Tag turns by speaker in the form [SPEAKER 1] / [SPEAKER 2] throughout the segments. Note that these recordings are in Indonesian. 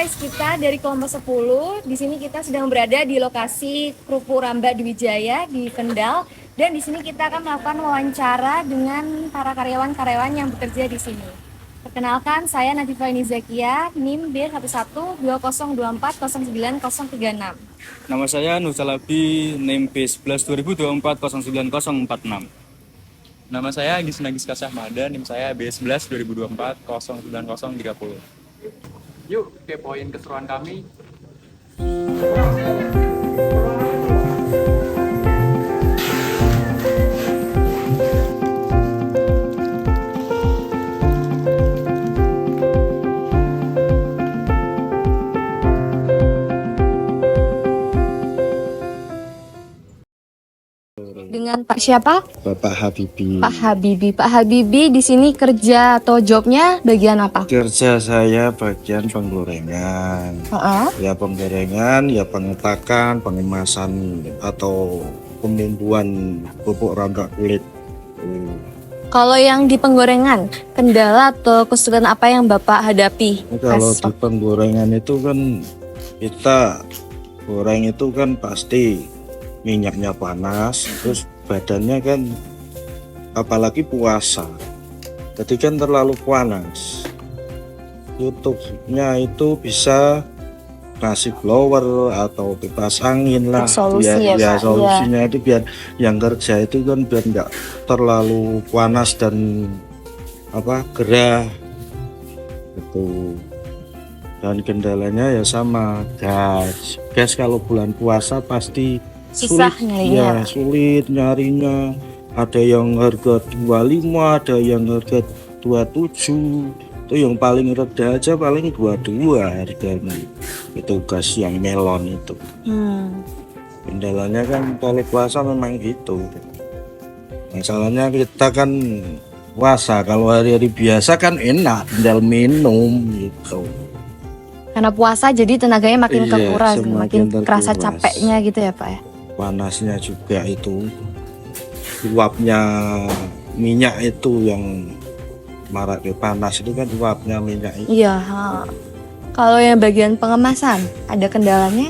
[SPEAKER 1] guys, kita dari kelompok 10. Di sini kita sedang berada di lokasi Krupuk Ramba Dwi Jaya di Kendal, dan di sini kita akan melakukan wawancara dengan para karyawan-karyawan yang bekerja di sini. Perkenalkan, saya Nadifa Zakia, NIM B112024090036.
[SPEAKER 2] Nama saya Nur Salabi, NIM B11 2024 09046.
[SPEAKER 3] Nama saya Agis Nagis Kasahmada, NIM saya B11 2024 09030.
[SPEAKER 4] Yuk kepoin keseruan kami.
[SPEAKER 1] Dengan Pak siapa?
[SPEAKER 5] Bapak Habibi.
[SPEAKER 1] Pak Habibi. Pak Habibi di sini kerja atau jobnya bagian apa?
[SPEAKER 5] Kerja saya bagian penggorengan. Ya penggorengan, ya pengetakan, pengemasan atau pembumbuan pupuk rangka kulit.
[SPEAKER 1] Kalau yang di penggorengan, kendala atau kesulitan apa yang Bapak hadapi?
[SPEAKER 5] Kalau di penggorengan itu kan kita goreng itu kan pasti minyaknya panas, terus badannya kan apalagi puasa, jadi kan terlalu panas. Tutupnya itu bisa nasi blower atau kipas angin lah.
[SPEAKER 1] Solusi
[SPEAKER 5] ya
[SPEAKER 1] Pak?
[SPEAKER 5] Solusinya itu biar yang kerja itu kan biar nggak terlalu panas dan gerah gitu. Dan kendalanya ya sama gas kalau bulan puasa pasti
[SPEAKER 1] Susah nyarinya.
[SPEAKER 5] sulit nyarinya. Ada yang harga 25, ada yang harga 27. Itu yang paling rendah aja paling 22 harganya. Itu gas yang melon itu. Kendalanya kan kalau puasa memang gitu. Masalahnya kita kan puasa, kalau hari-hari biasa kan enak tinggal minum gitu.
[SPEAKER 1] Karena puasa jadi tenaganya makin
[SPEAKER 5] Iya,
[SPEAKER 1] kekuras,
[SPEAKER 5] semakin
[SPEAKER 1] makin kerasa
[SPEAKER 5] terkuras.
[SPEAKER 1] capeknya gitu ya Pak ya.
[SPEAKER 5] Panasnya juga itu, uapnya minyak itu yang marak panas itu kan uapnya minyak itu.
[SPEAKER 1] Iya. Kalau yang bagian pengemasan ada kendalanya?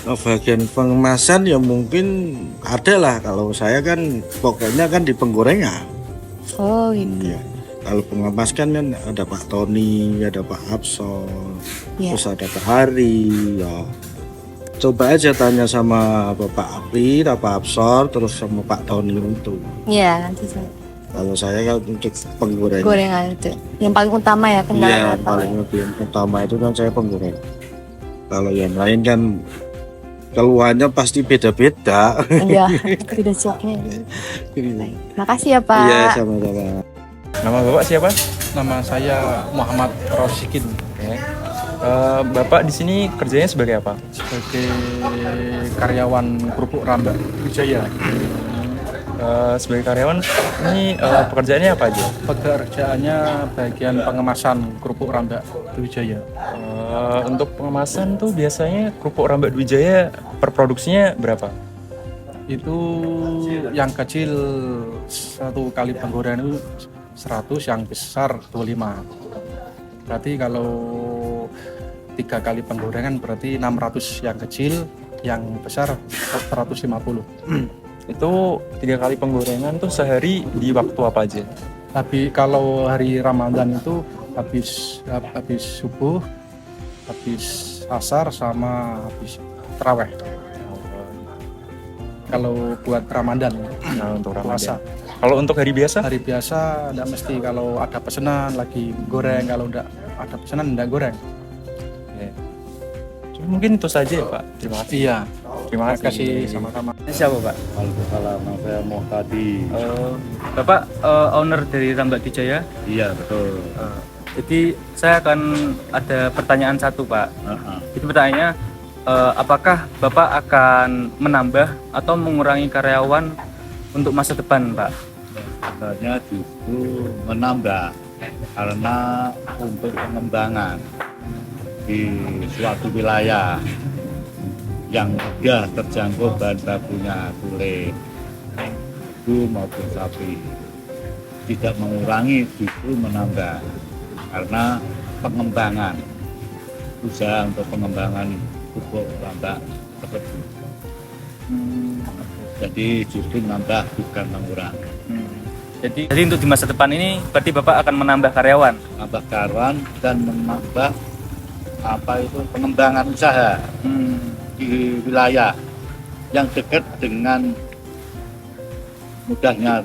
[SPEAKER 5] Bagian pengemasan ya mungkin ada lah. Kalau saya kan pokoknya kan di penggorengan.
[SPEAKER 1] Oh gitu.
[SPEAKER 5] Ya. Kalau pengemas kan ada Pak Tony, ada Pak Absor,
[SPEAKER 1] Iya.
[SPEAKER 5] terus ada Pak Hari. Ya. Coba aja tanya sama Bapak Apri, Pak Absor, terus sama Pak Tony itu.
[SPEAKER 1] Iya, nanti saya.
[SPEAKER 5] Kalau saya kan untuk penggorengan.
[SPEAKER 1] Gorengan itu. Yang paling utama ya kendala
[SPEAKER 5] Iya,
[SPEAKER 1] apa?
[SPEAKER 5] paling utama itu kan saya penggorengan. Kalau yang lain kan keluhannya pasti beda-beda.
[SPEAKER 1] Iya, tidak siapnya. Makasih ya Pak.
[SPEAKER 5] Iya, sama-sama.
[SPEAKER 3] Nama Bapak siapa?
[SPEAKER 4] Nama saya Muhammad Rosikin.
[SPEAKER 3] Oke. Bapak di sini kerjanya sebagai apa?
[SPEAKER 4] Sebagai karyawan Krupuk Ramba Dwi Jaya.
[SPEAKER 3] Sebagai karyawan ini pekerjaannya apa aja?
[SPEAKER 4] Pekerjaannya bagian pengemasan Krupuk Ramba Dwi Jaya.
[SPEAKER 3] Untuk pengemasan tuh biasanya Krupuk Ramba Dwi Jaya per produksinya berapa?
[SPEAKER 4] Itu yang kecil satu kali penggorengan itu 100, yang besar 25. Berarti kalau 3 kali penggorengan berarti 600 yang kecil, yang besar 150.
[SPEAKER 3] Itu 3 kali penggorengan tuh sehari di waktu apa aja?
[SPEAKER 4] Tapi kalau hari Ramadan itu habis subuh, habis asar, sama habis taraweh. Kalau buat Ramadan,
[SPEAKER 3] Nah, untuk
[SPEAKER 4] puasa.
[SPEAKER 3] Ramadan. Kalau untuk hari biasa?
[SPEAKER 4] Hari biasa tidak mesti, kalau ada pesanan lagi goreng, kalau tidak ada pesanan tidak goreng.
[SPEAKER 3] Oke. Mungkin itu saja ya Pak. Terima kasih.
[SPEAKER 4] Iya.
[SPEAKER 3] Terima kasih.
[SPEAKER 4] Sama-sama.
[SPEAKER 3] Siapa Pak?
[SPEAKER 6] Waalaikumsalam, saya Muhtadi.
[SPEAKER 3] Bapak owner dari Ramba Dwi Jaya.
[SPEAKER 6] Iya betul.
[SPEAKER 3] Jadi saya akan ada pertanyaan satu Pak. Itu pertanyaannya, apakah Bapak akan menambah atau mengurangi karyawan untuk masa depan Pak?
[SPEAKER 6] Sebenarnya justru menambah karena untuk pengembangan di suatu wilayah yang mudah terjangkau bahan bakunya kulit ibu maupun sapi, tidak mengurangi justru menambah karena pengembangan usaha untuk pengembangan pupuk Rambak tersebut. Jadi justru nambah bukan mengurangi.
[SPEAKER 3] Jadi untuk di masa depan ini berarti Bapak akan menambah karyawan.
[SPEAKER 6] Nambah karyawan dan menambah pengembangan usaha di wilayah yang dekat dengan mudahnya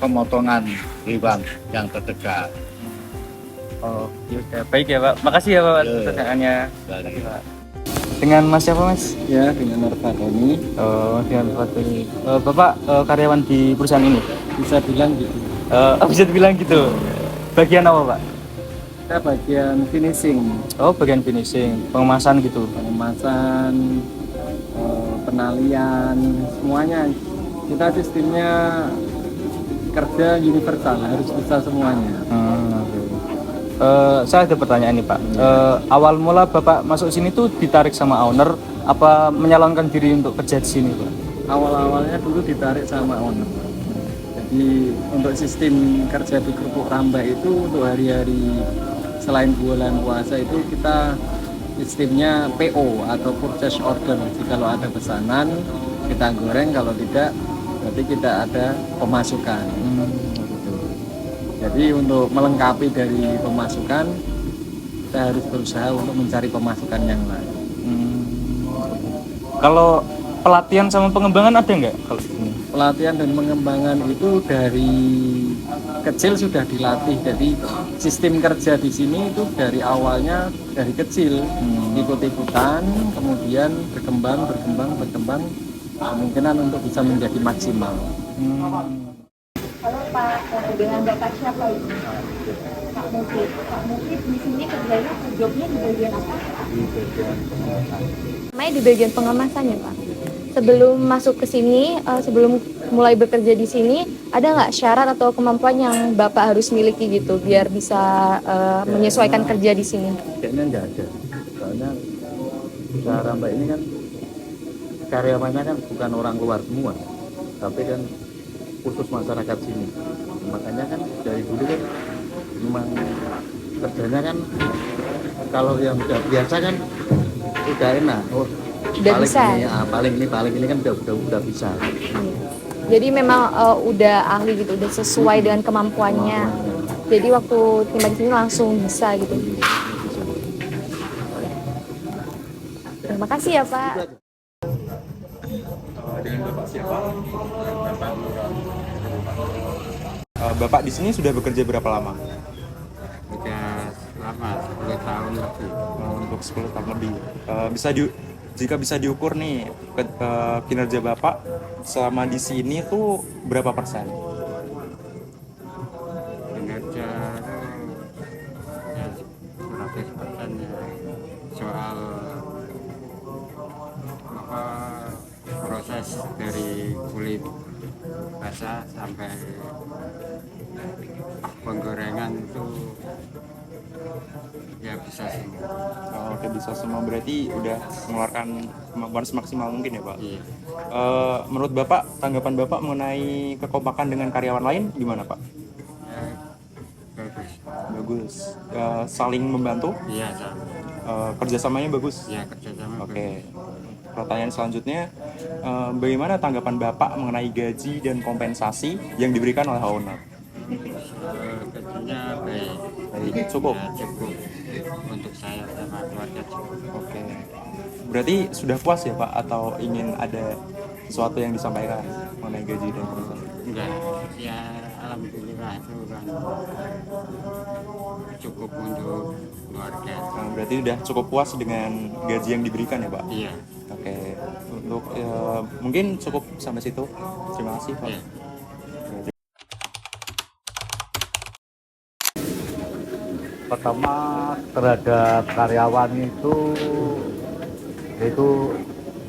[SPEAKER 6] pemotongan hewan yang terdekat.
[SPEAKER 3] Oh, ya, baik ya Pak. Makasih ya Pak
[SPEAKER 6] Ya.
[SPEAKER 3] pertanyaannya.
[SPEAKER 6] Dari
[SPEAKER 3] Dengan Mas siapa Mas?
[SPEAKER 4] Ya, dengan Narfatoni
[SPEAKER 3] Oh, dengan Fatuni. Bapak karyawan di perusahaan ini?
[SPEAKER 4] bisa bilang gitu.
[SPEAKER 3] Bisa dibilang gitu. Bagian apa Pak?
[SPEAKER 4] Kita bagian finishing,
[SPEAKER 3] Oh, bagian finishing, pengemasan gitu.
[SPEAKER 4] pengemasan, penalian, semuanya. Kita sistemnya kerja universal, harus bisa semuanya.
[SPEAKER 3] Oke. Saya ada pertanyaan nih Pak. Awal mula Bapak masuk sini tuh ditarik sama owner, apa menyalonkan diri untuk kerja di sini Pak?
[SPEAKER 4] Awal-awalnya dulu ditarik sama owner. Jadi untuk sistem kerja di Kerupuk Rambak itu untuk hari-hari selain bulan puasa itu kita sistemnya PO atau purchase order. Jadi kalau ada pesanan kita goreng, kalau tidak berarti kita ada pemasukan. Gitu. Jadi untuk melengkapi dari pemasukan kita harus berusaha untuk mencari pemasukan yang lain.
[SPEAKER 3] Kalau pelatihan sama pengembangan ada nggak kalau di sini?
[SPEAKER 4] Pelatihan dan pengembangan itu dari kecil sudah dilatih. Jadi sistem kerja di sini itu dari awalnya dari kecil ikut-ikutan, kemudian berkembang, kemungkinan untuk bisa menjadi maksimal.
[SPEAKER 1] Halo Pak, dengan Bapak siapa ini? Pak Mufid. Pak Mufid di sini kerjanya, jobnya di bagian apa?
[SPEAKER 6] di bagian
[SPEAKER 1] Namanya di bagian pengemasan ya Pak. Sebelum masuk ke sini, sebelum mulai bekerja di sini, ada nggak syarat atau kemampuan yang Bapak harus miliki gitu biar bisa menyesuaikan kerja di sini?
[SPEAKER 7] Kayaknya nggak ada, soalnya usaha Rambak ini kan karyawannya kan bukan orang luar semua, tapi kan khusus masyarakat sini. Makanya kan dari dulu kan memang kerjanya kan kalau yang udah biasa kan udah enak. Oh,
[SPEAKER 1] Udah
[SPEAKER 7] paling
[SPEAKER 1] bisa.
[SPEAKER 7] ini, paling ini kan udah bisa.
[SPEAKER 1] Jadi memang udah ahli gitu, udah sesuai dengan kemampuannya. Jadi waktu tiba di sini langsung bisa gitu. Terima kasih ya Pak.
[SPEAKER 8] Dengan Bapak siapa? Bapak di sini sudah bekerja berapa lama?
[SPEAKER 9] Udah lama, 10 tahun lebih.
[SPEAKER 8] Untuk 10 tahun lebih. Jika bisa diukur nih kinerja Bapak selama di sini tuh berapa persen?
[SPEAKER 9] Kinerja ya 100% ya. Soal apa proses dari kulit basah sampai penggorengan itu ya bisa semua.
[SPEAKER 8] Oke, bisa semua, berarti udah mengeluarkan kemampuan semaksimal mungkin ya Pak?
[SPEAKER 9] Iya.
[SPEAKER 8] Menurut Bapak, tanggapan Bapak mengenai kekompakan dengan karyawan lain gimana Pak?
[SPEAKER 9] Ya, bagus.
[SPEAKER 8] Bagus. Saling membantu?
[SPEAKER 9] Iya, sama.
[SPEAKER 8] Kerjasamanya bagus?
[SPEAKER 9] Ya, kerjasama bagus.
[SPEAKER 8] Oke. Pertanyaan selanjutnya, bagaimana tanggapan Bapak mengenai gaji dan kompensasi yang diberikan oleh owner?
[SPEAKER 9] Gajinya baik.
[SPEAKER 8] Baik, cukup.
[SPEAKER 9] Ya, cukup untuk saya sama keluarga cukup.
[SPEAKER 8] Oke. Berarti sudah puas ya Pak, atau ingin ada sesuatu yang disampaikan mengenai gaji dan kompensasi?
[SPEAKER 9] Enggak, ya alhamdulillah itu kan cukup untuk keluarga.
[SPEAKER 8] Berarti sudah cukup puas dengan gaji yang diberikan ya Pak?
[SPEAKER 9] Iya.
[SPEAKER 8] Oke. Untuk mungkin cukup sampai situ. Terima kasih Pak.
[SPEAKER 9] Iya.
[SPEAKER 7] Pertama terhadap karyawan itu yaitu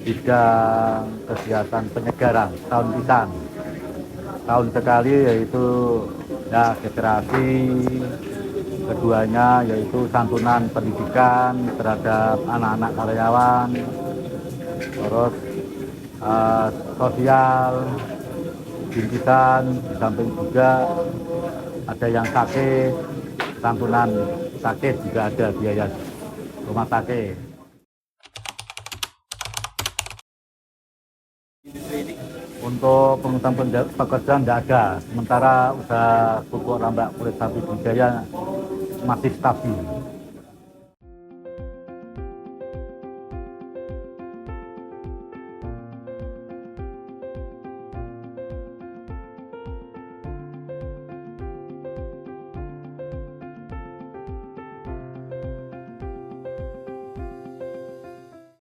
[SPEAKER 7] bidang kegiatan penyegaran tahun pisan. Tahun sekali yaitu ya rekreasi, keduanya yaitu santunan pendidikan terhadap anak-anak karyawan, terus sosial, bingkisan, di samping juga ada yang sakit, santunan sakit juga ada biaya rumah sakit. Untuk pengusaha pekerjaan tidak ada, sementara usaha Kerupuk Rambak Kulit Sapi Budidaya masih stabil.